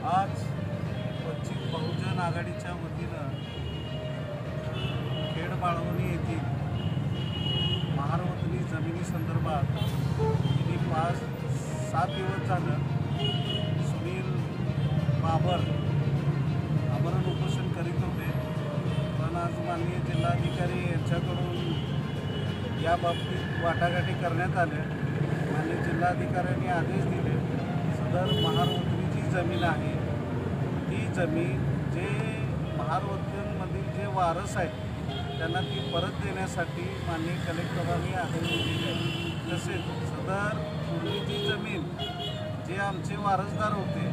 आज वंचित बहुजन आघाडीच्या वतीनं खेड बाळवणी येथील महारवतनी जमिनी संदर्भात गेली 5-7 दिवस झालं सुनील बाबर आमरण उपोषण करीत होते। पण आज माननीय जिल्हाधिकारी यांच्याकडून या बाबतीत वाटाघाटी करण्यात आल्या। माननीय जिल्हाधिकाऱ्यांनी आदेश दिले सदर महारवतनी जी जमीन आहे ती जमीन जे महारवतनमधील जे वारस आहेत त्यांना ती परत देण्यासाठी माननीय कलेक्टरांनी आदेश दिले आहे। तसेच सदर पूर्वीची जमीन जे आमचे वारसदार होते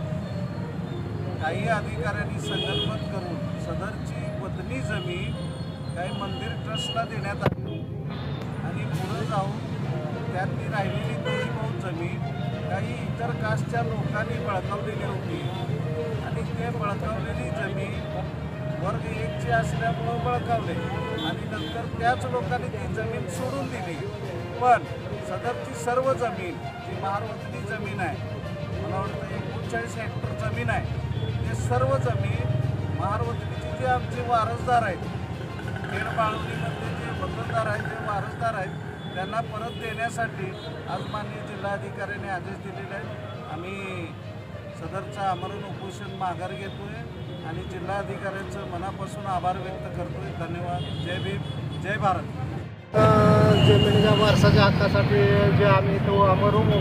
काही अधिकाऱ्यांनी संकल्पन करून सदरची वतनी जमीन काही मंदिर ट्रस्टला देण्यात आली होती आणि पुढे जाऊन त्यांनी राहिलेली थोडी बहुत जमीन काही इतर कास्टच्या लोकांनी बळकावलेली होती आणि ते बळकावलेली जमीन वर्ग 1ची असल्यामुळे बळकावले आणि नंतर त्याच लोकांनी ती जमीन सोडून दिली। पण सदरची सर्व जमीन जी महारवतनी जमीन आहे, मला वाटतं 39 हेक्टर जमीन आहे, ते सर्व जमीन महारवतनीचे जे आमचे वारसदार आहेत खेड बाळवणीमध्ये जे वतनदार आहेत जे वारसदार आहेत त्यांना परत देण्यासाठी आज माननीय जिल्हाधिकाऱ्यांनी आदेश दिलेले आहेत। आम्ही सदरचा आमरण उपोषण माघार घेतोय आणि जिल्हाधिकाऱ्यांचं मनापासून आभार व्यक्त करतोय। धन्यवाद। जय भीम, जय भारत। जमिनीच्या वारसाच्या हक्कासाठी जे आम्ही तो आमरण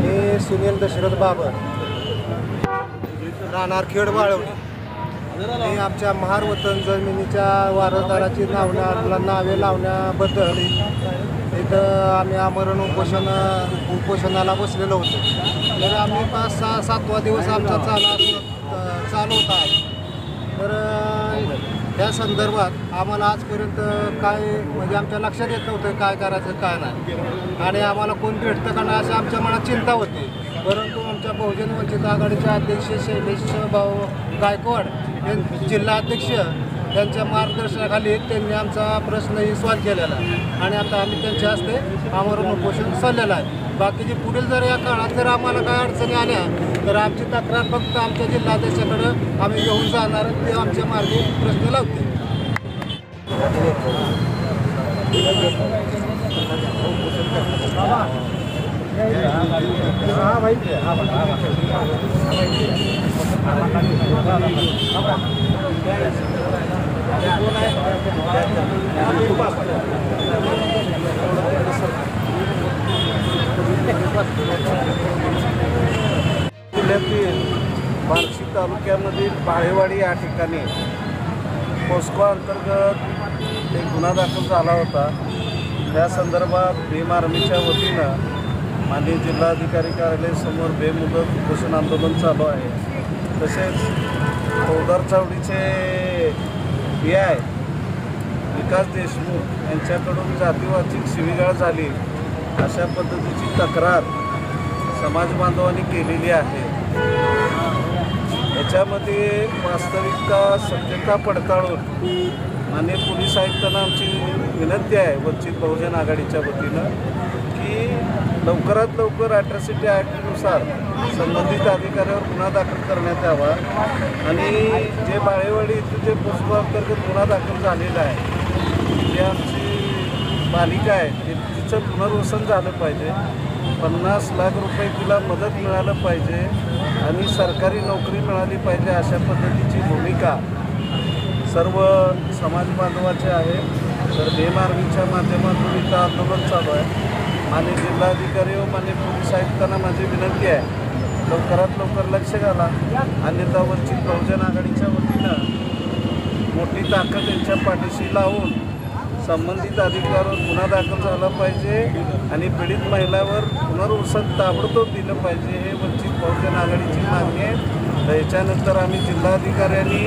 हे सुनील दशरथ बाबर राहणार खेड बाळवणी हे आमच्या महारवतन जमिनीच्या वारसदाराची नावे लावण्याबद्दल इथं आम्ही आमरण उपोषणाला बसलेलो होतो। तर आम्ही 5-6-7वा दिवस आमचा चालू होता आहे। तर त्या संदर्भात आम्हाला आजपर्यंत काय म्हणजे आमच्या लक्षात येत नव्हतं काय करायचं काय नाही आणि आम्हाला कोण भेटतं का नाही अशी आमच्या मनात चिंता होती। परंतु आमच्या बहुजन वंचित आघाडीचे अध्यक्ष शैलेश भाऊ गायकवाड हे जिल्हाध्यक्ष त्यांच्या मार्गदर्शनाखाली त्यांनी आमचा प्रश्नही सॉल्व केलेला आहे आणि आता आम्ही त्यांच्या हस्ते आमरण उपोषण चाललेलं आहे। बाकीचे पुढील जर या काळात जर आम्हाला काय अडचणी आल्या तर आमची तक्रार फक्त आमच्या जिल्हाध्यक्षाकडं आम्ही घेऊन जाणार, ते आमच्या मार्गी प्रश्न लावतील। जिल्ह्यातील बार्शी तालुक्यामधील बाळेवाडी या ठिकाणी पोस्को अंतर्गत एक गुन्हा दाखल झाला होता। त्या संदर्भात भीम आर्मीच्या वतीनं माननीय जिल्हाधिकारी कार्यालयासमोर बेमुदत उपोषण आंदोलन चालू आहे। तसेच फौजदार चावडीचे PI विकास देशमुख यांच्याकडून जातीवाचक शिवीगाळ झाली अशा पद्धतीची तक्रार समाज बांधवांनी केलेली आहे। याच्यामध्ये वास्तविकता सत्यता पडताळून माननीय पोलीस आयुक्तांना आमची विनंती आहे वंचित बहुजन आघाडीच्या वतीनं की लवकरात लवकर अॅट्रॉसिटी ॲक्टनुसार संबंधित अधिकाऱ्यावर गुन्हा दाखल करण्यात यावा आणि जे बाळेवाडी इथं जे पोस्को अंतर्गत गुन्हा दाखल झालेला आहे जे आमची बालिका आहे तिचं पुनर्वसन झालं पाहिजे, 50 लाख रुपये तिला मदत मिळालं पाहिजे आणि सरकारी नोकरी मिळाली पाहिजे अशा पद्धतीची भूमिका सर्व समाज बांधवाचे आहे। तर भीम आर्मीच्या माध्यमातून इथं आंदोलन चालू आहे। माननीय जिल्हाधिकारी व माननीय पोलीस आयुक्तांना माझी विनंती आहे लवकरात लवकर लक्ष घाला, अन्यथा वंचित बहुजन आघाडीच्या वतीनं मोठी ताकद यांच्या पाठीशी लावून संबंधित अधिकाऱ्यावर गुन्हा दाखल झाला पाहिजे आणि पीडित महिलावर पुनर्वसन ताबडतोब दिलं पाहिजे, हे वंचित बहुजन आघाडीची मागणी आहे। तर याच्यानंतर आम्ही जिल्हाधिकाऱ्यांनी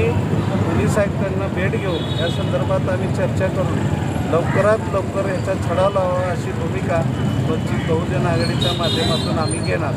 पोलीस आयुक्तांना भेट घेऊन या संदर्भात आम्ही चर्चा करून लवकरात लवकर याचा छडा लावावा अशी भूमिका वंचित बहुजन आघाडीच्या माध्यमातून आम्ही घेणार।